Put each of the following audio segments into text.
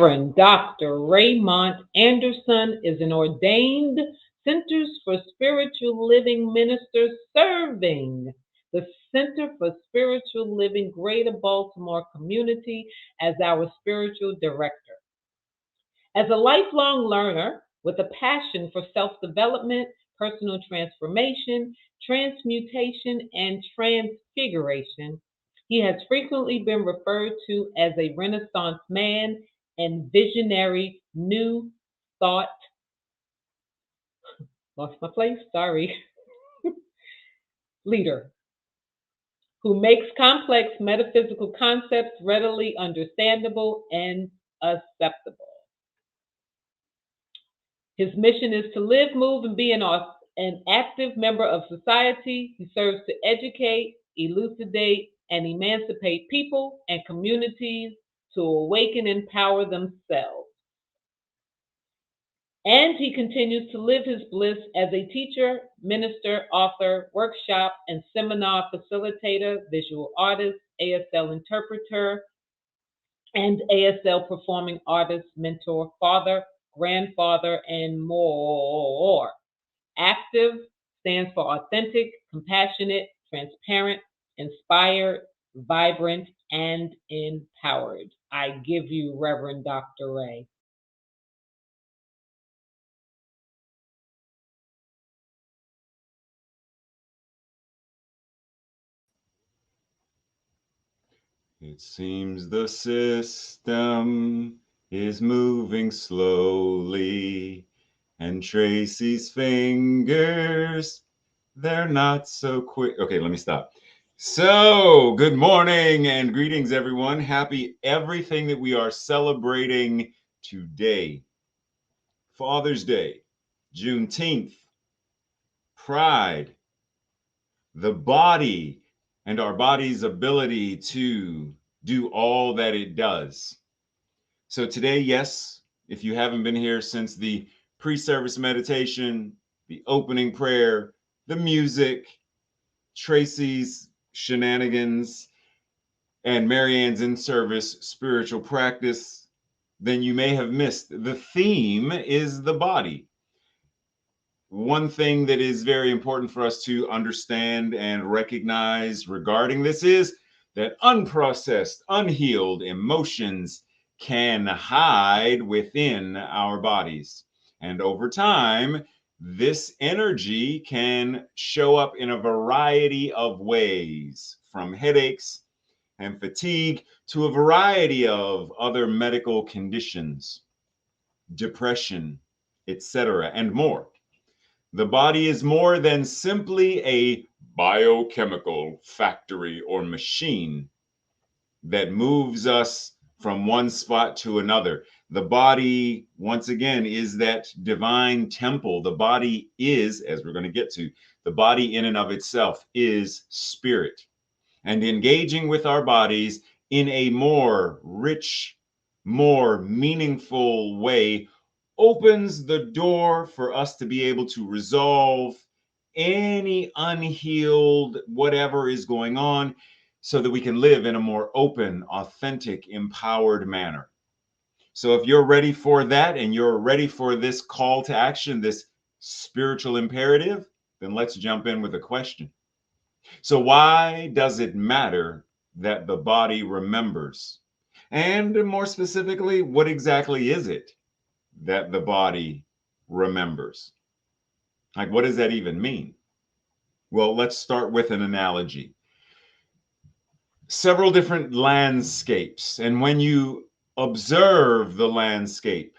Reverend Dr. Raymont Anderson is an ordained Centers for Spiritual Living minister serving the Center for Spiritual Living Greater Baltimore community as our spiritual director. As a lifelong learner with a passion for self development, personal transformation, transmutation, and transfiguration, he has frequently been referred to as a Renaissance man and visionary New Thought, lost my place, sorry, leader who makes complex metaphysical concepts readily understandable and acceptable. His mission is to live, move, and be an active member of society. He serves to educate, elucidate, and emancipate people and communities to awaken and empower themselves. And he continues to live his bliss as a teacher, minister, author, workshop, and seminar facilitator, visual artist, ASL interpreter, and ASL performing artist, mentor, father, grandfather, and more. Active stands for authentic, compassionate, transparent, inspired, vibrant, and empowered. I give you Reverend Dr. Ray. It seems the system is moving slowly, and Tracy's fingers, they're not so quick. Okay, let me stop. So, good morning and greetings, everyone. Happy everything that we are celebrating today. Father's Day, Juneteenth, Pride, the body, and our body's ability to do all that it does. So today, yes, if you haven't been here since the pre-service meditation, the opening prayer, the music, Tracy's shenanigans, and Marianne's in-service spiritual practice, then you may have missed. The theme is the body. One thing that is very important for us to understand and recognize regarding this is that unprocessed, unhealed emotions can hide within our bodies. And over time, this energy can show up in a variety of ways, from headaches and fatigue to a variety of other medical conditions, depression, etc., and more. The body is more than simply a biochemical factory or machine that moves us from one spot to another. The body, once again, is that divine temple. The body is, as we're going to get to, the body in and of itself is spirit. And engaging with our bodies in a more rich, more meaningful way opens the door for us to be able to resolve any unhealed whatever is going on so that we can live in a more open, authentic, empowered manner. So if you're ready for that and you're ready for this call to action, this spiritual imperative, then let's jump in with a question. So why does it matter that the body remembers? And more specifically, what exactly is it that the body remembers? Like, what does that even mean? Well, let's start with an analogy. Several different landscapes, and when you observe the landscape,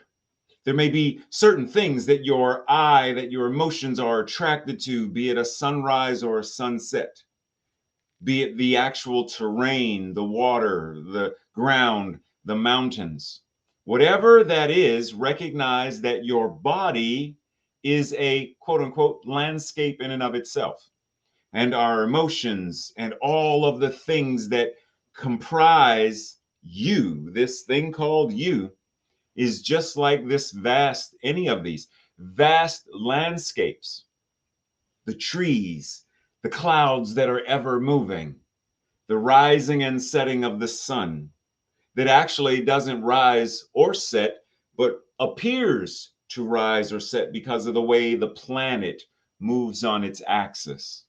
there may be certain things that your eye, that your emotions are attracted to, be it a sunrise or a sunset, be it the actual terrain, the water, the ground, the mountains. Whatever that is, recognize that your body is a quote unquote landscape in and of itself. And our emotions and all of the things that comprise you, this thing called you, is just like this vast, any of these vast landscapes, the trees, the clouds that are ever moving, the rising and setting of the sun, that actually doesn't rise or set, but appears to rise or set because of the way the planet moves on its axis.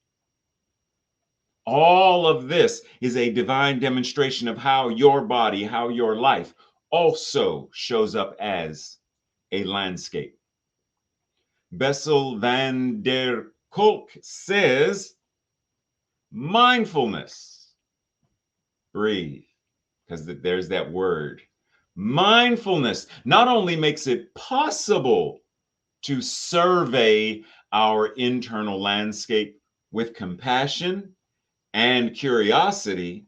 All of this is a divine demonstration of how your body, how your life also shows up as a landscape. Bessel van der Kolk says, mindfulness, breathe, because there's that word. Mindfulness not only makes it possible to survey our internal landscape with compassion and curiosity,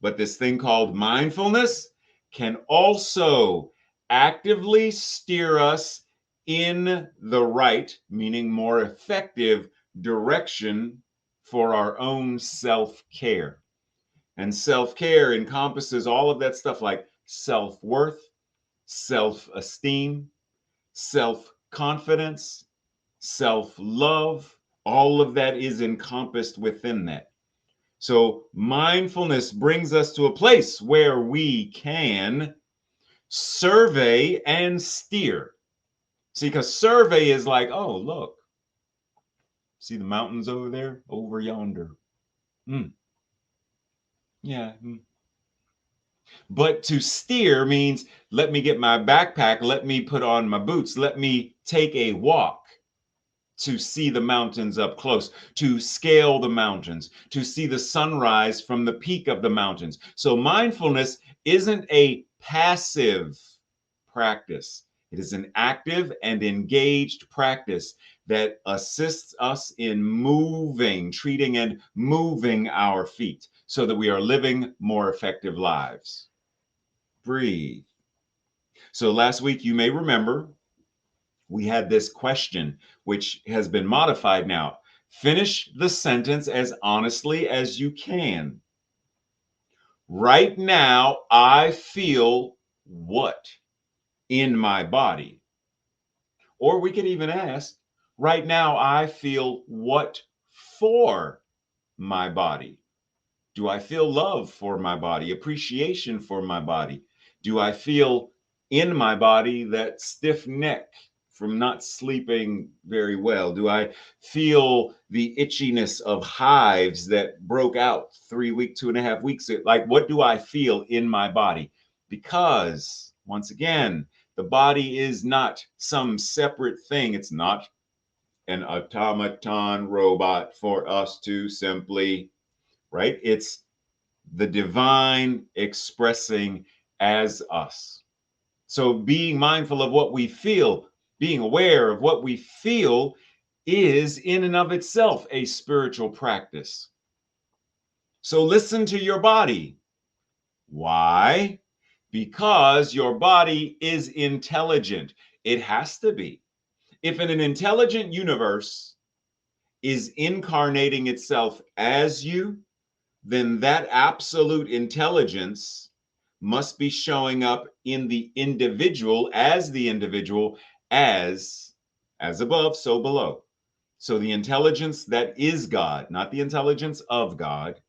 but this thing called mindfulness can also actively steer us in the right, meaning more effective direction for our own self-care. And self-care encompasses all of that stuff like self-worth, self-esteem, self-confidence, self-love. All of that is encompassed within that. So mindfulness brings us to a place where we can survey and steer. See, because survey is like, oh, look, see the mountains over there, over yonder. Yeah. But to steer means let me get my backpack, let me put on my boots, let me take a walk to see the mountains up close, to scale the mountains, to see the sunrise from the peak of the mountains. So mindfulness isn't a passive practice. It is an active and engaged practice that assists us in moving, treating and moving our feet so that we are living more effective lives. Breathe. So last week, you may remember, we had this question, which has been modified now. Finish the sentence as honestly as you can. Right now, I feel what in my body? Or we could even ask, right now, I feel what for my body? Do I feel love for my body, appreciation for my body? Do I feel in my body that stiff neck from not sleeping very well? Do I feel the itchiness of hives that broke out 3 weeks, 2.5 weeks? Like, what do I feel in my body? Because, once again, the body is not some separate thing. It's not an automaton robot for us to simply, right? It's the divine expressing as us. So being mindful of what we feel, being aware of what we feel is in and of itself a spiritual practice. So listen to your body. Why? Because your body is intelligent. It has to be. If in an intelligent universe is incarnating itself as you, then that absolute intelligence must be showing up in the individual as as above, so below. So the intelligence that is God, not the intelligence of God.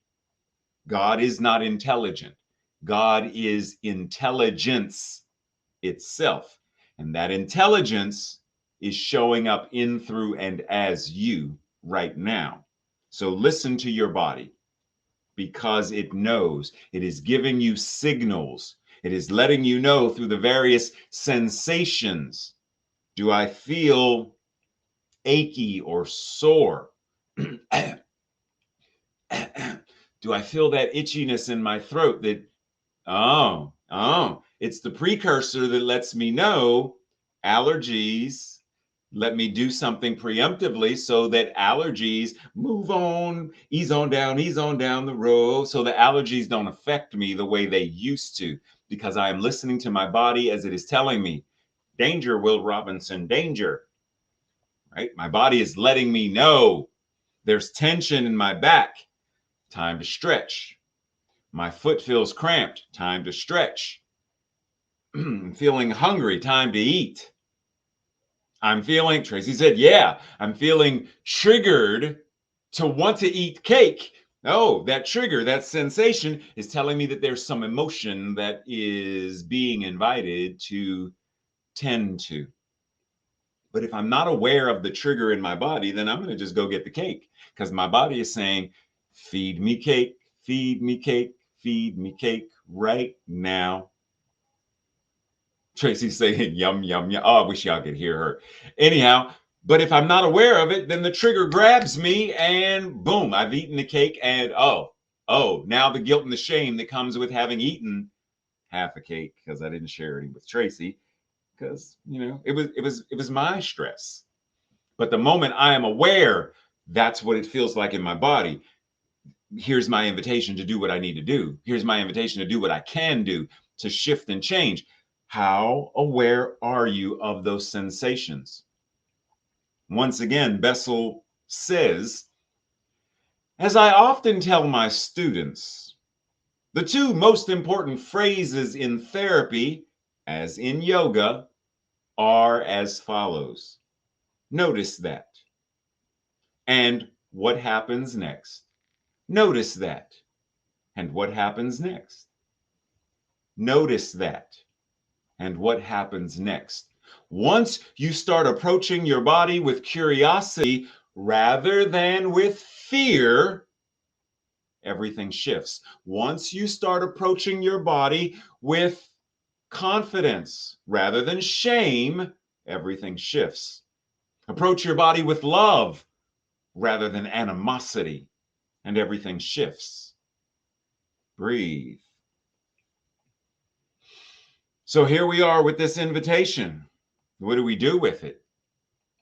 God is not intelligent. God is intelligence itself. And that intelligence is showing up in, through, and as you right now. So listen to your body, because it knows. It is giving you signals. It is letting you know through the various sensations. Do I feel achy or sore? Do I feel that itchiness in my throat that, it's the precursor that lets me know allergies. Let me do something preemptively so that allergies move on, ease on down the road, so the allergies don't affect me the way they used to, because I am listening to my body as it is telling me, danger, Will Robinson, danger, right? My body is letting me know there's tension in my back, time to stretch. My foot feels cramped, time to stretch. I'm feeling hungry, time to eat. I'm feeling, Tracy said, yeah, I'm feeling triggered to want to eat cake. Oh, that trigger, that sensation is telling me that there's some emotion that is being invited to tend to. But if I'm not aware of the trigger in my body, then I'm going to just go get the cake because my body is saying, feed me cake, feed me cake, feed me cake right now. Tracy's saying, yum, yum, yum. Oh, I wish y'all could hear her. Anyhow, but if I'm not aware of it, then the trigger grabs me and boom, I've eaten the cake. And now the guilt and the shame that comes with having eaten half a cake because I didn't share any with Tracy because, it was my stress. But the moment I am aware, that's what it feels like in my body. Here's my invitation to do what I need to do. Here's my invitation to do what I can do to shift and change. How aware are you of those sensations? Once again, Bessel says, as I often tell my students, the two most important phrases in therapy, as in yoga, are as follows. Notice that. And what happens next? Notice that. And what happens next? Notice that. And what happens next? Once you start approaching your body with curiosity rather than with fear, everything shifts. Once you start approaching your body with confidence rather than shame, everything shifts. Approach your body with love rather than animosity, and everything shifts. Breathe. So here we are with this invitation. What do we do with it?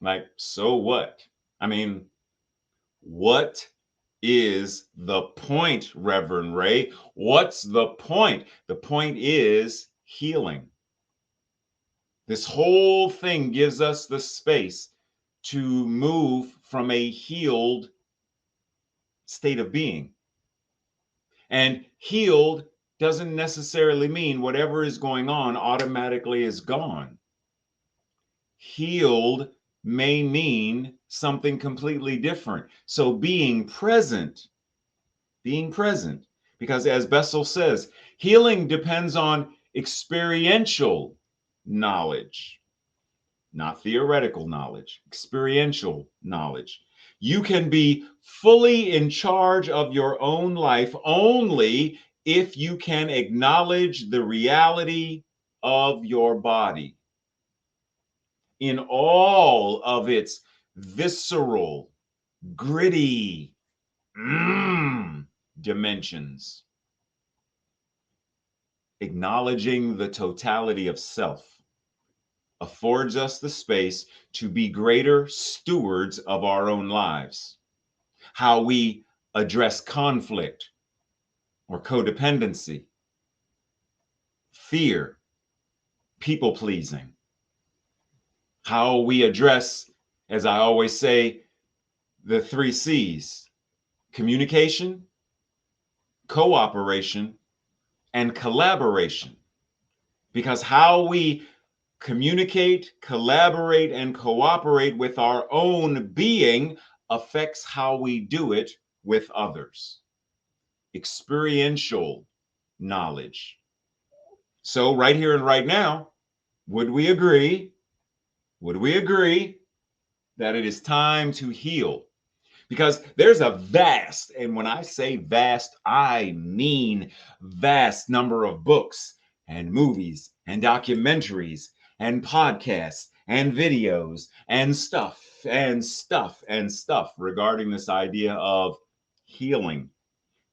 Like, so what? I mean, what is the point, Reverend Ray? What's the point? The point is healing. This whole thing gives us the space to move from a healed state of being. And healed doesn't necessarily mean whatever is going on automatically is gone. Healed may mean something completely different. So being present, because as Bessel says, healing depends on experiential knowledge, not theoretical knowledge, experiential knowledge. You can be fully in charge of your own life only if you can acknowledge the reality of your body in all of its visceral, gritty dimensions. Acknowledging the totality of self affords us the space to be greater stewards of our own lives. How we address conflict or codependency, fear, people pleasing. How we address, as I always say, the 3 C's: communication, cooperation, and collaboration. Because how we communicate, collaborate, and cooperate with our own being affects how we do it with others. Experiential knowledge. So, right here and right now, would we agree? Would we agree that it is time to heal? Because there's a vast, and when I say vast, I mean vast number of books and movies and documentaries and podcasts and videos and stuff and stuff and stuff regarding this idea of healing.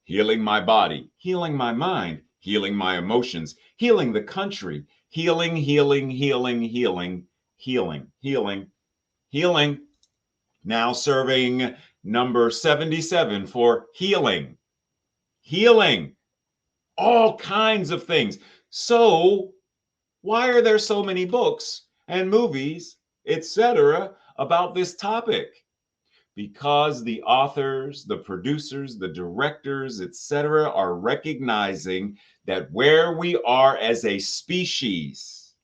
Healing my body, healing my mind, healing my emotions, healing the country, healing, healing, healing, healing, healing, healing, healing. Now serving number 77 for healing. Healing. All kinds of things. So, why are there so many books and movies, etc., about this topic? Because the authors, the producers, the directors, etc., are recognizing that where we are as a species,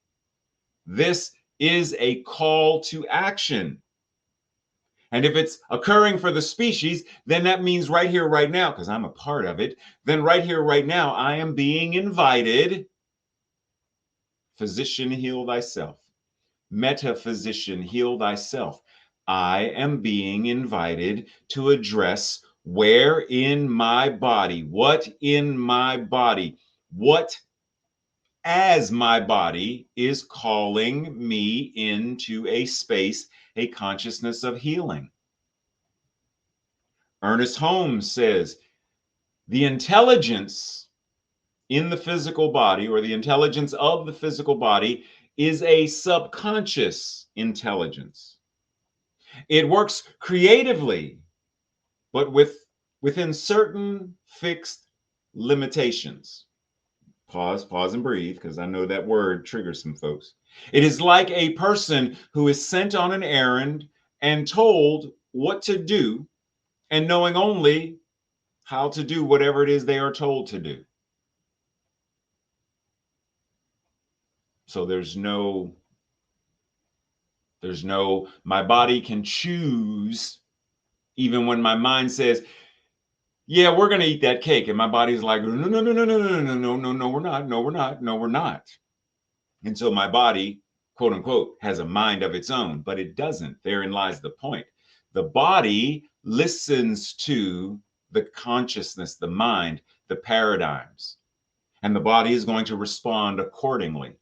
this is a call to action. And if it's occurring for the species, then that means right here, right now, because I'm a part of it, then right here, right now, I am being invited. Physician, heal thyself. Metaphysician, heal thyself. I am being invited to address where in my body, what in my body, what as my body is calling me into a space, a consciousness of healing. Ernest Holmes says the intelligence in the physical body, or the intelligence of the physical body, is a subconscious intelligence. It works creatively, but within certain fixed limitations. Pause and breathe, because I know that word triggers some folks. It is like a person who is sent on an errand and told what to do, and knowing only how to do whatever it is they are told to do. So there's no my body can choose, even when my mind says, yeah, we're going to eat that cake, and my body's like, no, no, no, no, no, no, no, no, no, no, we're not, no, we're not, no, we're not. And so my body, quote unquote, has a mind of its own, but it doesn't. Therein lies the point. The body listens to the consciousness, the mind, the paradigms, and the body is going to respond accordingly.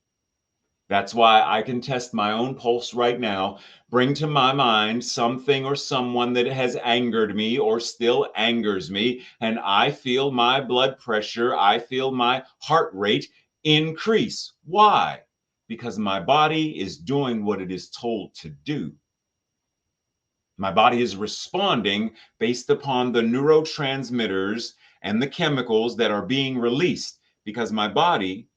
That's why I can test my own pulse right now, bring to my mind something or someone that has angered me or still angers me, and I feel my blood pressure, I feel my heart rate increase. Why? Because my body is doing what it is told to do. My body is responding based upon the neurotransmitters and the chemicals that are being released, because my body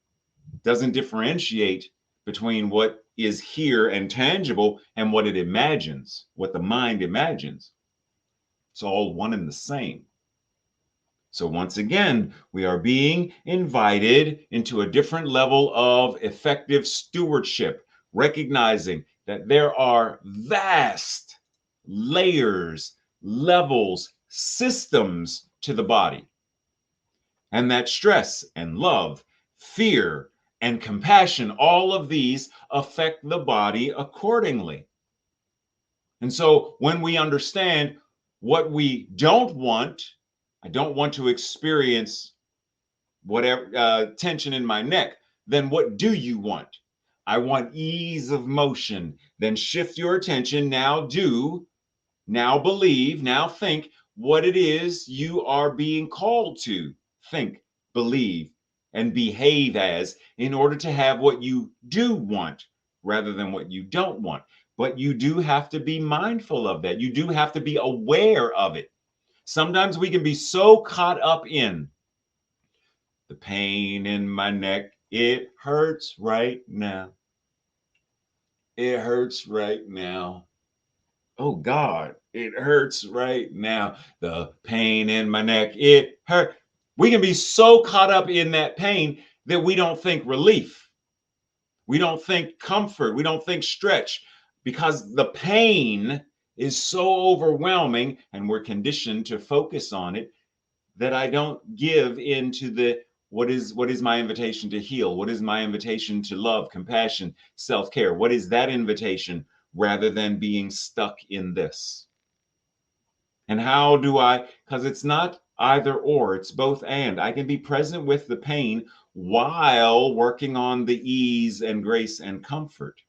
doesn't differentiate between what is here and tangible and what it imagines, what the mind imagines. It's all one and the same. So once again, we are being invited into a different level of effective stewardship, recognizing that there are vast layers, levels, systems to the body, and that stress and love, fear and compassion, all of these affect the body accordingly. And so when we understand what we don't want, I don't want to experience whatever tension in my neck, then what do you want? I want ease of motion. Then shift your attention. Now believe, now think what it is you are being called to think, believe, and behave as, in order to have what you do want rather than what you don't want. But you do have to be mindful of that. You do have to be aware of it. Sometimes we can be so caught up in the pain in my neck. It hurts right now. It hurts right now. Oh God, it hurts right now. The pain in my neck, it hurt. We can be so caught up in that pain that we don't think relief. We don't think comfort. We don't think stretch, because the pain is so overwhelming and we're conditioned to focus on it, that I don't give into the what is my invitation to heal? What is my invitation to love, compassion, self-care? What is that invitation, rather than being stuck in this? And how do I, because it's not either or, it's both and. I can be present with the pain while working on the ease and grace and comfort.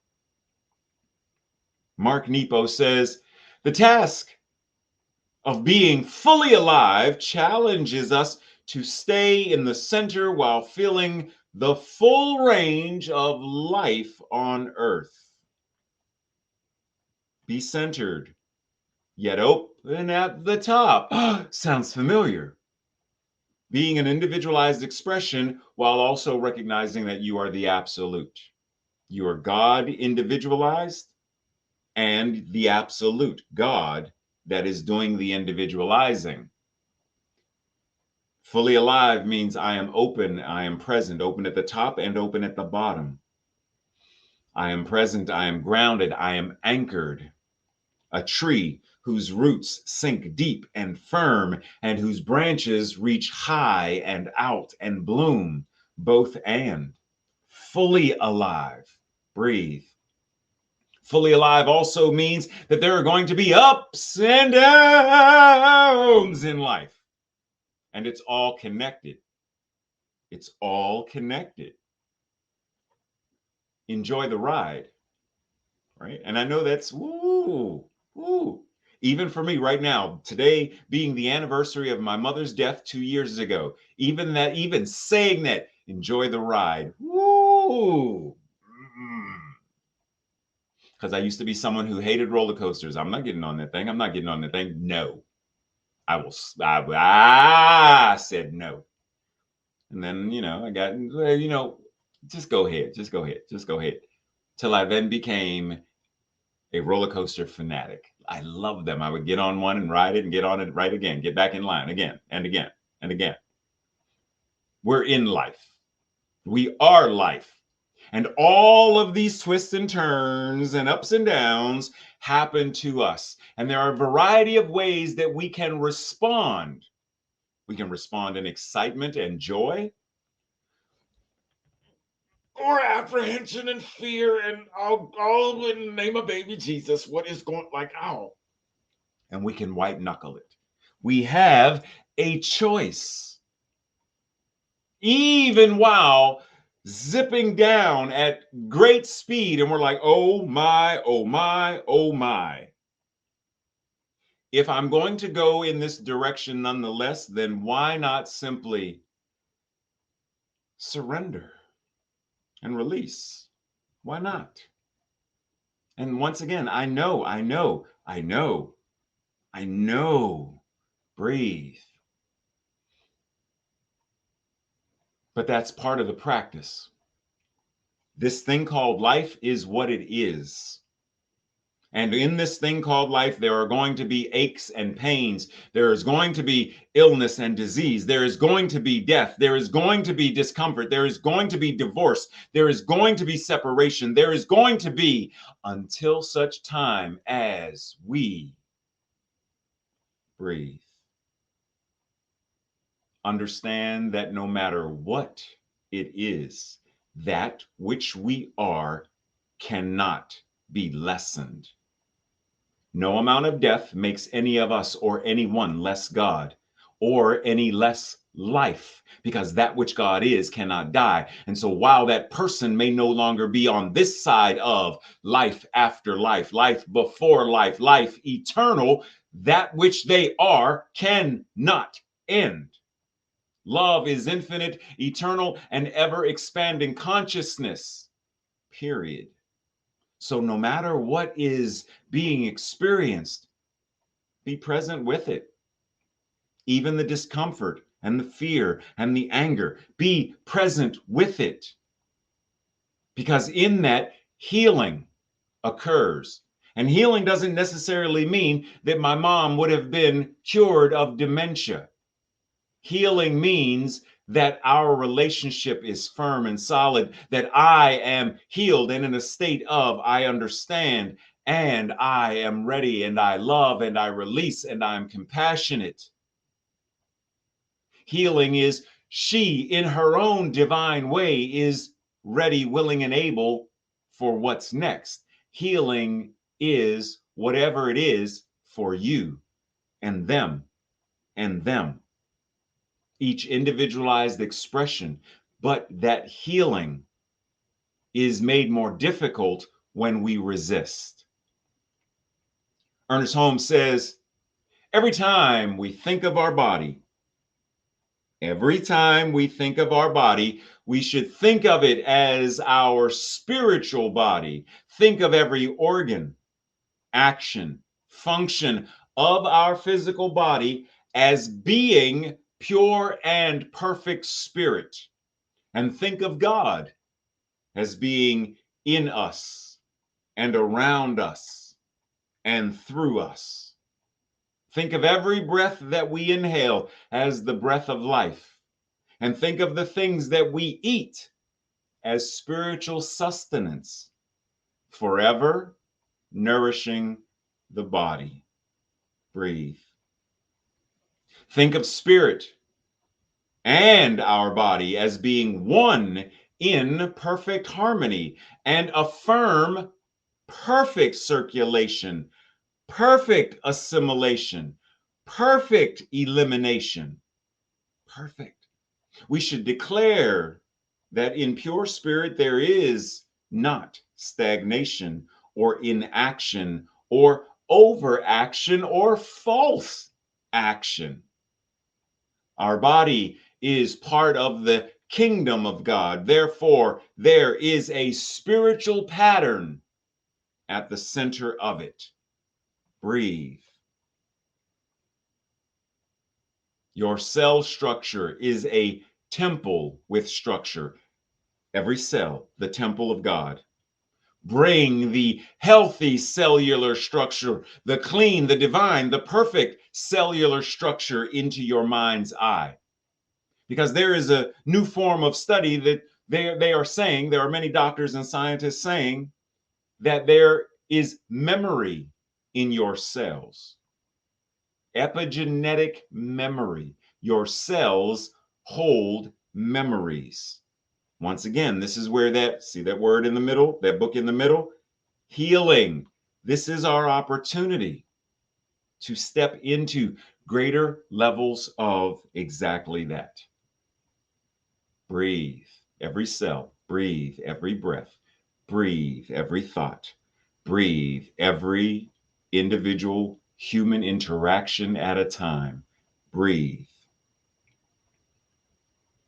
Mark Nepo says, the task of being fully alive challenges us to stay in the center while feeling the full range of life on earth. Be centered, yet open at the top. Sounds familiar. Being an individualized expression while also recognizing that you are the absolute. You are God individualized and the absolute God that is doing the individualizing. Fully alive means I am open, I am present, open at the top and open at the bottom. I am present, I am grounded, I am anchored. A tree whose roots sink deep and firm, and whose branches reach high and out and bloom, both and. Fully alive. Breathe. Fully alive also means that there are going to be ups and downs in life. And it's all connected. It's all connected. Enjoy the ride, right? And I know that's woo, woo. Even for me right now, today being the anniversary of my mother's death 2 years ago, even saying that, enjoy the ride, woo. Because I used to be someone who hated roller coasters. I'm not getting on that thing. I'm not getting on that thing. No, I said no. And then, I got, just go ahead, just go ahead, just go ahead. Till I then became a roller coaster fanatic. I loved them. I would get on one and ride it and get on it right again, get back in line again and again and again. We're in life. We are life. And all of these twists and turns and ups and downs happen to us. And there are a variety of ways that we can respond. We can respond in excitement and joy, or apprehension and fear, and oh, in the name of baby Jesus, what is going like, ow. And we can white knuckle it. We have a choice. Even while zipping down at great speed, and we're like, oh my, oh my, oh my. If I'm going to go in this direction nonetheless, then why not simply surrender and release? Why not? And once again, I know, breathe. But that's part of the practice. This thing called life is what it is. And in this thing called life, there are going to be aches and pains. There is going to be illness and disease. There is going to be death. There is going to be discomfort. There is going to be divorce. There is going to be separation. There is going to be, until such time as we breathe. Understand that no matter what it is, that which we are cannot be lessened. No amount of death makes any of us or anyone less God or any less life, because that which God is cannot die. And so while that person may no longer be on this side of life after life, life before life, life eternal, that which they are cannot end. Love is infinite, eternal, and ever expanding consciousness, period. So no matter what is being experienced, be present with it. Even the discomfort and the fear and the anger, be present with it. Because in that, healing occurs. And healing doesn't necessarily mean that my mom would have been cured of dementia. Healing means that our relationship is firm and solid, that I am healed and in a state of I understand and I am ready and I love and I release and I'm compassionate. Healing is she in her own divine way is ready, willing, and able for what's next. Healing is whatever it is for you and them and them. Each individualized expression, but that healing is made more difficult when we resist. Ernest Holmes says, every time we think of our body, we should think of it as our spiritual body. Think of every organ, action, function of our physical body as being pure and perfect spirit. And think of God as being in us and around us and through us. Think of every breath that we inhale as the breath of life. And think of the things that we eat as spiritual sustenance, forever nourishing the body. Breathe. Think of spirit and our body as being one in perfect harmony, and affirm perfect circulation, perfect assimilation, perfect elimination. Perfect. We should declare that in pure spirit there is not stagnation or inaction or overaction or false action. Our body is part of the kingdom of God. Therefore, there is a spiritual pattern at the center of it. Breathe. Your cell structure is a temple with structure. Every cell, the temple of God. Bring the healthy cellular structure, the clean, the divine, the perfect cellular structure into your mind's eye. Because there is a new form of study that they are saying, there are many doctors and scientists saying that there is memory in your cells. Epigenetic memory. Your cells hold memories. Once again, this is where see that word in the middle, that book in the middle? Healing. This is our opportunity to step into greater levels of exactly that. Breathe every cell, breathe every breath, breathe every thought, breathe every individual human interaction at a time. Breathe.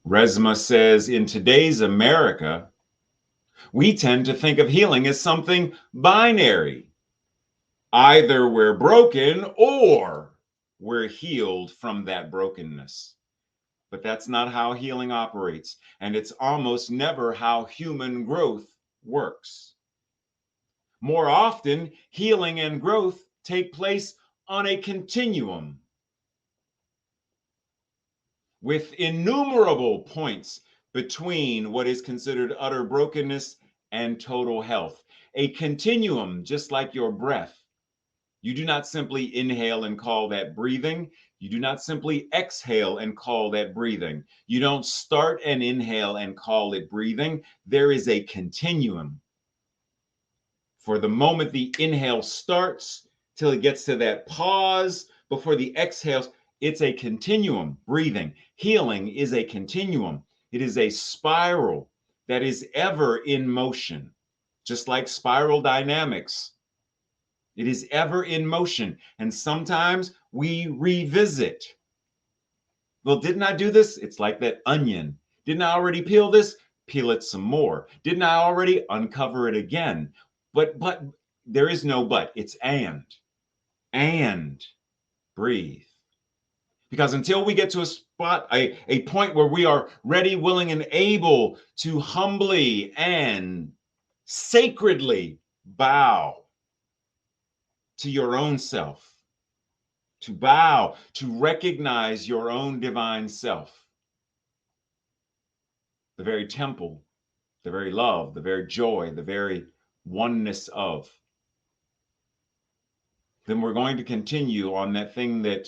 Resma says in today's America, we tend to think of healing as something binary. Either we're broken or we're healed from that brokenness. But that's not how healing operates, and it's almost never how human growth works. More often, healing and growth take place on a continuum with innumerable points between what is considered utter brokenness and total health. A continuum, just like your breath. You do not simply inhale and call that breathing. You do not simply exhale and call that breathing. You don't start and inhale and call it breathing. There is a continuum. For the moment the inhale starts till it gets to that pause before the exhale, it's a continuum. Breathing, healing is a continuum. It is a spiral that is ever in motion, just like spiral dynamics. It is ever in motion. And sometimes we revisit. Well, didn't I do this? It's like that onion. Didn't I already peel this? Peel it some more. Didn't I already uncover it again? But there is no but. It's and breathe. Because until we get to a spot, a point where we are ready, willing, and able to humbly and sacredly bow to your own self, to bow, to recognize your own divine self, the very temple, the very love, the very joy, the very oneness of, then we're going to continue on that thing that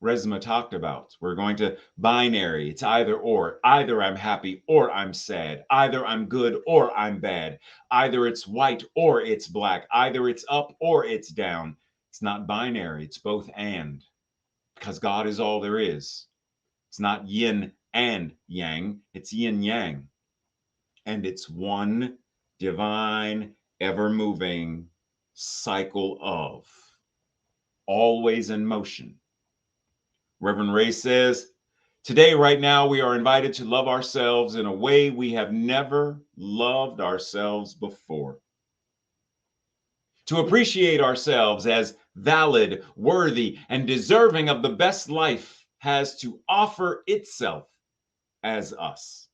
Resma talked about. We're going to binary. It's either or. Either I'm happy or I'm sad. Either I'm good or I'm bad. Either it's white or it's black. Either it's up or it's down. It's not binary. It's both and. Because God is all there is. It's not yin and yang. It's yin yang. And it's one divine, ever moving cycle of always in motion. Reverend Ray says, today, right now, we are invited to love ourselves in a way we have never loved ourselves before. To appreciate ourselves as valid, worthy, and deserving of the best life has to offer itself as us.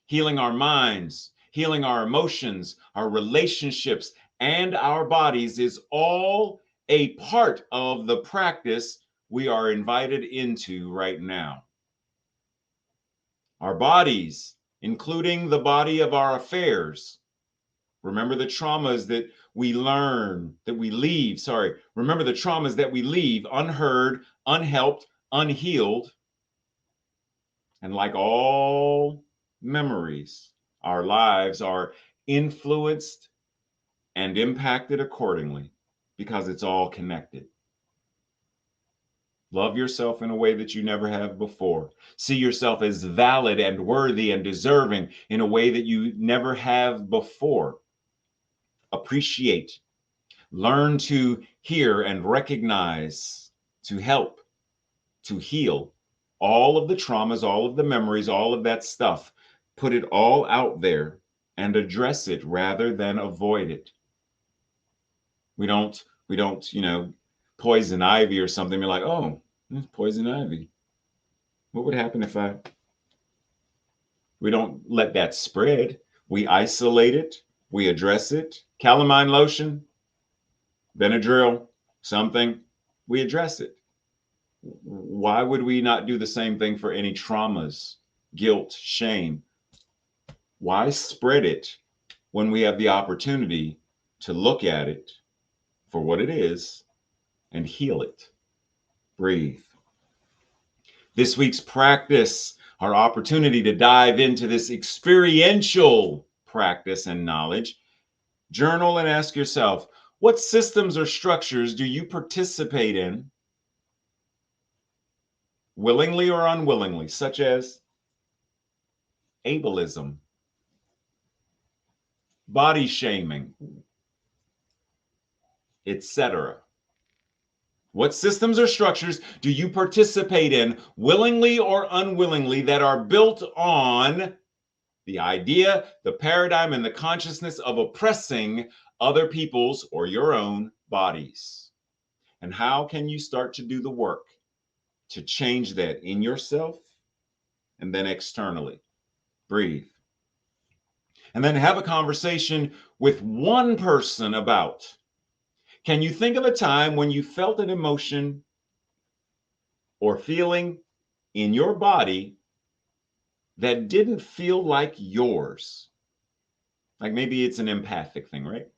Healing our minds, healing our emotions, our relationships, and our bodies is all a part of the practice we are invited into right now. Our bodies, including the body of our affairs, Remember the traumas that we learn, that we leave. Sorry. Remember the traumas that we leave unheard, unhelped, unhealed. And like all memories, our lives are influenced and impacted accordingly because it's all connected. Love yourself in a way that you never have before. See yourself as valid and worthy and deserving in a way that you never have before. Appreciate. Learn to hear and recognize, to help, to heal all of the traumas, all of the memories, all of that stuff. Put it all out there and address it rather than avoid it. We don't, poison ivy or something. You're like, oh, it's poison ivy. What would happen if we don't let that spread? We isolate it, we address it. Calamine lotion, Benadryl, something, we address it. Why would we not do the same thing for any traumas, guilt, shame? Why spread it when we have the opportunity to look at it for what it is and heal it? Breathe. This week's practice, our opportunity to dive into this experiential practice and knowledge. Journal and ask yourself, what systems or structures do you participate in, willingly or unwillingly, such as ableism, body shaming, etc.? What systems or structures do you participate in, willingly or unwillingly, that are built on the idea, the paradigm, and the consciousness of oppressing other people's or your own bodies? And how can you start to do the work to change that in yourself and then externally? Breathe. And then have a conversation with one person about, can you think of a time when you felt an emotion or feeling in your body that didn't feel like yours? Like maybe it's an empathic thing, right?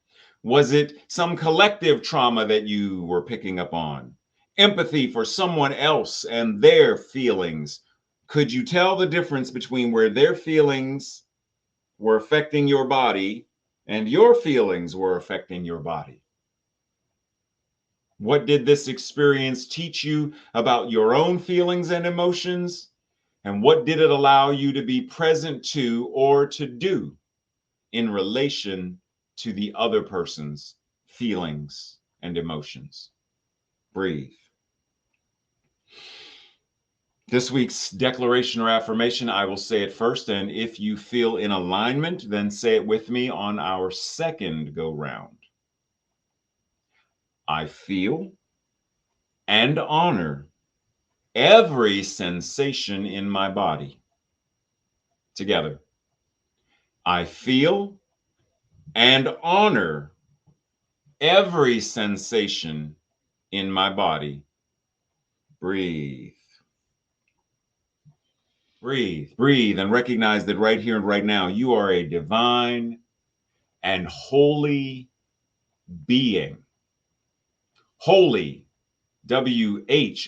Was it some collective trauma that you were picking up on? Empathy for someone else and their feelings. Could you tell the difference between where their feelings were affecting your body and your feelings were affecting your body? What did this experience teach you about your own feelings and emotions? And what did it allow you to be present to or to do in relation to the other person's feelings and emotions? Breathe. This week's declaration or affirmation, I will say it first, and if you feel in alignment, then say it with me on our second go round. I feel and honor every sensation in my body. Together. I feel and honor every sensation in my body. Breathe. Breathe, breathe, and recognize that right here and right now, you are a divine and holy being. Holy, WHOLLY,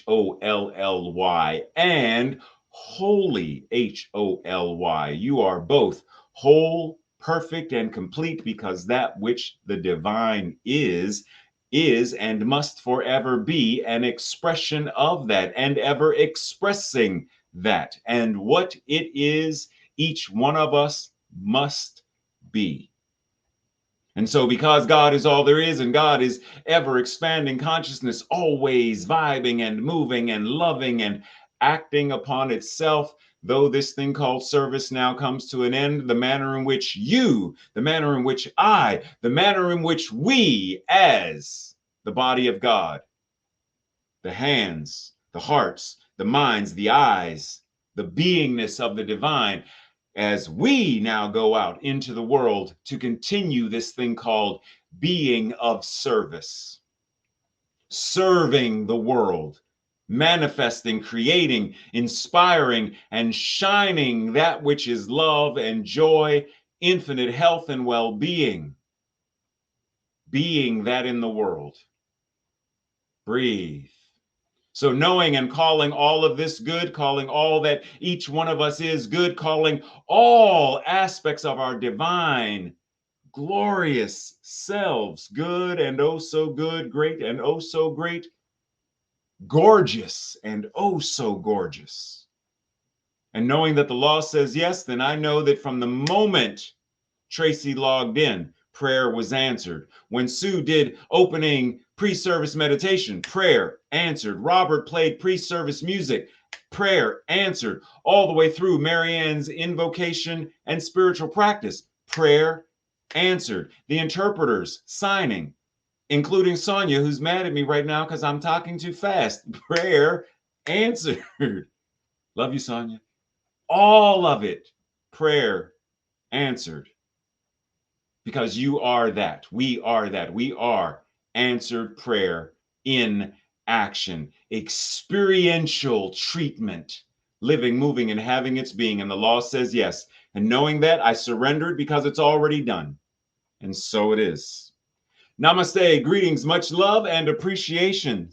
and holy, HOLY. You are both whole, perfect, and complete, because that which the divine is and must forever be an expression of that, and ever expressing that. And what it is, each one of us must be. And so, because God is all there is, and God is ever expanding consciousness, always vibing and moving and loving and acting upon itself, though this thing called service now comes to an end, the manner in which you, the manner in which I, the manner in which we, as the body of God, the hands, the hearts, the minds, the eyes, the beingness of the divine, as we now go out into the world to continue this thing called being of service, serving the world, manifesting, creating, inspiring, and shining that which is love and joy, infinite health and well-being, being that in the world. Breathe. So knowing and calling all of this good, calling all that each one of us is good, calling all aspects of our divine, glorious selves good and oh so good, great and oh so great, gorgeous and oh so gorgeous. And knowing that the law says yes, then I know that from the moment Tracy logged in, prayer was answered. When Sue did opening pre-service meditation, prayer answered. Robert played pre-service music, prayer answered. All the way through Marianne's invocation and spiritual practice, prayer answered. The interpreters signing, including Sonya, who's mad at me right now because I'm talking too fast, prayer answered. Love you, Sonya. All of it, prayer answered. Because you are that. We are that. We are answered prayer in action, experiential treatment, living, moving, and having its being. And the law says yes. And knowing that, I surrendered because it's already done. And so it is. Namaste, greetings, much love and appreciation.